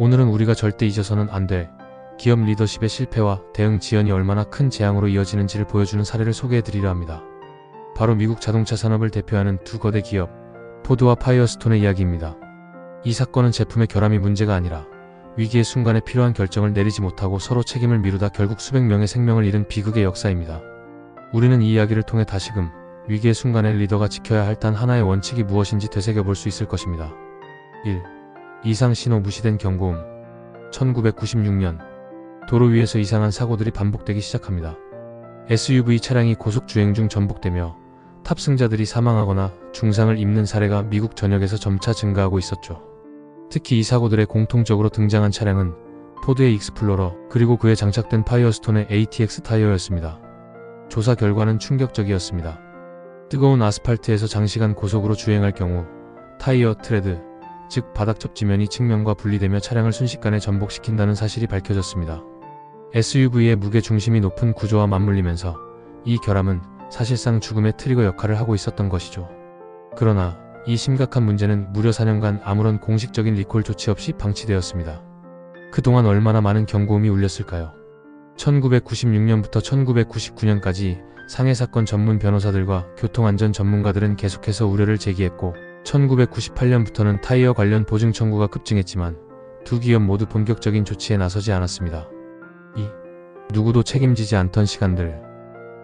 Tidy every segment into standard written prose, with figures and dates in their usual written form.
오늘은 우리가 절대 잊어서는 안 돼. 기업 리더십의 실패와 대응 지연이 얼마나 큰 재앙으로 이어지는지를 보여주는 사례를 소개해드리려 합니다. 바로 미국 자동차 산업을 대표하는 두 거대 기업, 포드와 파이어스톤의 이야기입니다. 이 사건은 제품의 결함이 문제가 아니라 위기의 순간에 필요한 결정을 내리지 못하고 서로 책임을 미루다 결국 수백 명의 생명을 잃은 비극의 역사입니다. 우리는 이 이야기를 통해 다시금 위기의 순간에 리더가 지켜야 할 단 하나의 원칙이 무엇인지 되새겨볼 수 있을 것입니다. 1. 이상 신호 무시된 경고음. 1996년 도로 위에서 이상한 사고들이 반복되기 시작합니다. SUV 차량이 고속 주행 중 전복되며 탑승자들이 사망하거나 중상을 입는 사례가 미국 전역에서 점차 증가하고 있었죠. 특히 이 사고들에 공통적으로 등장한 차량은 포드의 익스플로러 그리고 그에 장착된 파이어스톤의 ATX 타이어였습니다. 조사 결과는 충격적이었습니다. 뜨거운 아스팔트에서 장시간 고속으로 주행할 경우 타이어 트레드, 즉 바닥 접지면이 측면과 분리되며 차량을 순식간에 전복시킨다는 사실이 밝혀졌습니다. SUV의 무게 중심이 높은 구조와 맞물리면서 이 결함은 사실상 죽음의 트리거 역할을 하고 있었던 것이죠. 그러나 이 심각한 문제는 무려 4년간 아무런 공식적인 리콜 조치 없이 방치되었습니다. 그동안 얼마나 많은 경고음이 울렸을까요? 1996년부터 1999년까지 상해사건 전문 변호사들과 교통안전 전문가들은 계속해서 우려를 제기했고 1998년부터는 타이어 관련 보증 청구가 급증했지만 두 기업 모두 본격적인 조치에 나서지 않았습니다. 2. 누구도 책임지지 않던 시간들.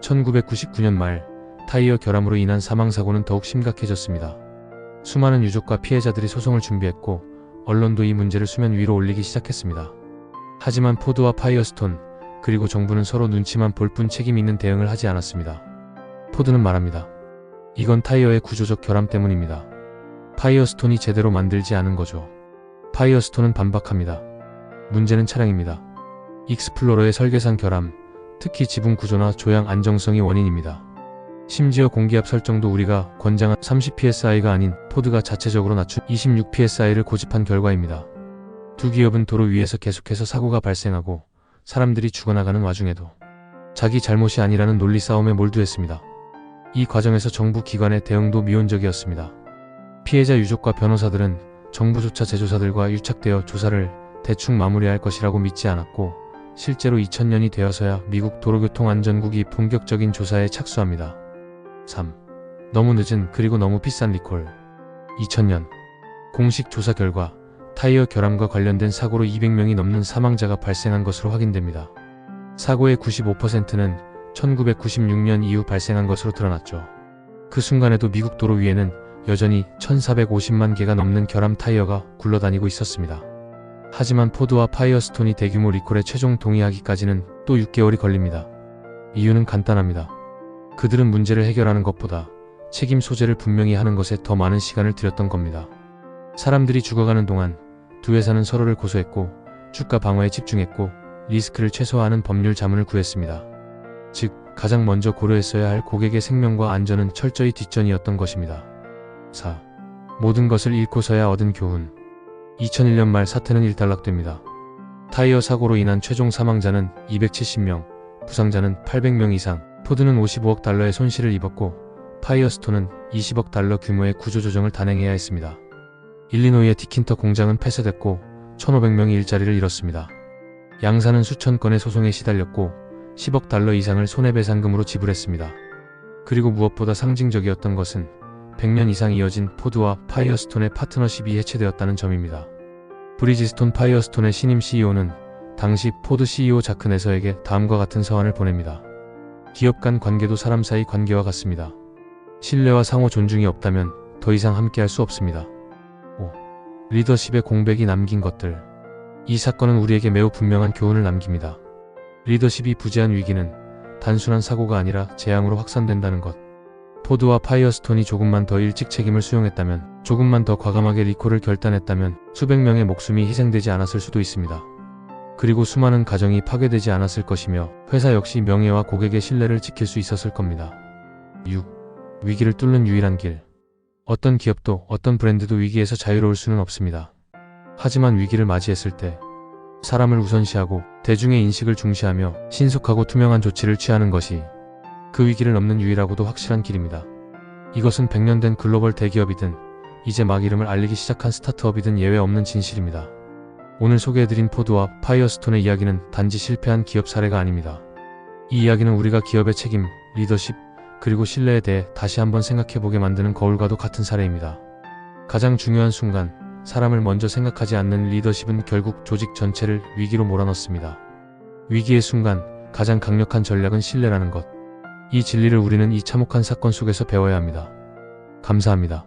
1999년 말 타이어 결함으로 인한 사망사고는 더욱 심각해졌습니다. 수많은 유족과 피해자들이 소송을 준비했고 언론도 이 문제를 수면 위로 올리기 시작했습니다. 하지만 포드와 파이어스톤 그리고 정부는 서로 눈치만 볼 뿐 책임 있는 대응을 하지 않았습니다. 포드는 말합니다. 이건 타이어의 구조적 결함 때문입니다. 파이어스톤이 제대로 만들지 않은 거죠. 파이어스톤은 반박합니다. 문제는 차량입니다. 익스플로러의 설계상 결함, 특히 지붕 구조나 조향 안정성이 원인입니다. 심지어 공기압 설정도 우리가 권장한 30psi가 아닌 포드가 자체적으로 낮춘 26psi를 고집한 결과입니다. 두 기업은 도로 위에서 계속해서 사고가 발생하고 사람들이 죽어나가는 와중에도 자기 잘못이 아니라는 논리 싸움에 몰두했습니다. 이 과정에서 정부 기관의 대응도 미온적이었습니다. 피해자 유족과 변호사들은 정부조차 제조사들과 유착되어 조사를 대충 마무리할 것이라고 믿지 않았고 실제로 2000년이 되어서야 미국 도로교통안전국이 본격적인 조사에 착수합니다. 3. 너무 늦은 그리고 너무 비싼 리콜. 2000년 공식 조사 결과 타이어 결함과 관련된 사고로 200명이 넘는 사망자가 발생한 것으로 확인됩니다. 사고의 95%는 1996년 이후 발생한 것으로 드러났죠. 그 순간에도 미국 도로 위에는 여전히 1450만 개가 넘는 결함 타이어가 굴러다니고 있었습니다. 하지만 포드와 파이어스톤이 대규모 리콜에 최종 동의하기까지는 또 6개월이 걸립니다. 이유는 간단합니다. 그들은 문제를 해결하는 것보다 책임 소재를 분명히 하는 것에 더 많은 시간을 들였던 겁니다. 사람들이 죽어가는 동안 두 회사는 서로를 고소했고 주가 방어에 집중했고 리스크를 최소화하는 법률 자문을 구했습니다. 즉 가장 먼저 고려했어야 할 고객의 생명과 안전은 철저히 뒷전이었던 것입니다. 4. 모든 것을 잃고서야 얻은 교훈. 2001년 말 사태는 일단락됩니다. 타이어 사고로 인한 최종 사망자는 270명, 부상자는 800명 이상, 포드는 55억 달러의 손실을 입었고 파이어스톤은 20억 달러 규모의 구조조정을 단행해야 했습니다. 일리노이의 디킨터 공장은 폐쇄됐고 1500명이 일자리를 잃었습니다. 양사는 수천 건의 소송에 시달렸고 10억 달러 이상을 손해배상금으로 지불했습니다. 그리고 무엇보다 상징적이었던 것은 100년 이상 이어진 포드와 파이어스톤의 파트너십이 해체되었다는 점입니다. 브리지스톤 파이어스톤의 신임 CEO는 당시 포드 CEO 자크 네서에게 다음과 같은 서한을 보냅니다. 기업 간 관계도 사람 사이 관계와 같습니다. 신뢰와 상호 존중이 없다면 더 이상 함께할 수 없습니다. 5. 리더십의 공백이 남긴 것들. 이 사건은 우리에게 매우 분명한 교훈을 남깁니다. 리더십이 부재한 위기는 단순한 사고가 아니라 재앙으로 확산된다는 것. 포드와 파이어스톤이 조금만 더 일찍 책임을 수용했다면, 조금만 더 과감하게 리콜을 결단했다면 수백 명의 목숨이 희생되지 않았을 수도 있습니다. 그리고 수많은 가정이 파괴되지 않았을 것이며 회사 역시 명예와 고객의 신뢰를 지킬 수 있었을 겁니다. 6. 위기를 뚫는 유일한 길. 어떤 기업도 어떤 브랜드도 위기에서 자유로울 수는 없습니다. 하지만 위기를 맞이했을 때 사람을 우선시하고 대중의 인식을 중시하며 신속하고 투명한 조치를 취하는 것이 그 위기를 넘는 유일하고도 확실한 길입니다. 이것은 100년 된 글로벌 대기업이든 이제 막 이름을 알리기 시작한 스타트업이든 예외 없는 진실입니다. 오늘 소개해드린 포드와 파이어스톤의 이야기는 단지 실패한 기업 사례가 아닙니다. 이 이야기는 우리가 기업의 책임, 리더십, 그리고 신뢰에 대해 다시 한번 생각해보게 만드는 거울과도 같은 사례입니다. 가장 중요한 순간, 사람을 먼저 생각하지 않는 리더십은 결국 조직 전체를 위기로 몰아넣습니다. 위기의 순간, 가장 강력한 전략은 신뢰라는 것. 이 진리를 우리는 이 참혹한 사건 속에서 배워야 합니다. 감사합니다.